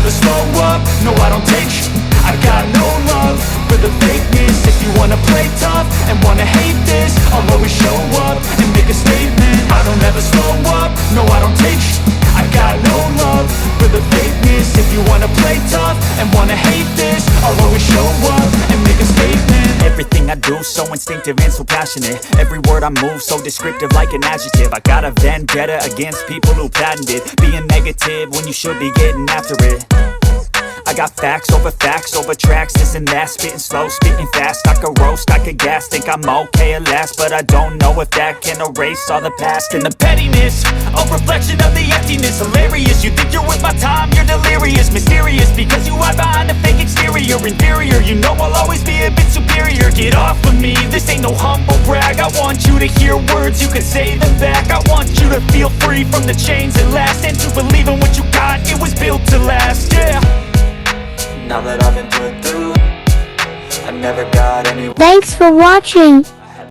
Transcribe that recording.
never slow up, no I don't take sh**. I got no love for the fakeness. If you wanna play tough and wanna hate this, I'll always show up and make a statement. I don't ever slow up, no I don't take sh**. I got no love for the fakeness. If you wanna play tough and wanna hate this, I'll always show up and make a statement. Everything I do so instinctive and so passionate. Every word I move so descriptive like an adjective. I got a vendetta against people who patented being negative when you should be getting after it. I got facts over tracks, this and that. Spitting slow, spitting fast, I could roast, I could gas. Think I'm okay at last, but I don't know if that can erase all the past. And the pettiness, a reflection of the emptiness. Hilarious, you think you're worth my time, you're delirious. Mysterious, because you hide behind a fake exterior. Inferior, you know I'll always be a bit superior. Get off of me, this ain't no humble brag. I want you to hear words, you can say them back. I want you to feel free from the chains that last, and to believe in what you got, it was built to last, yeah. Now that I've been put through, I never got any. Thanks for watching.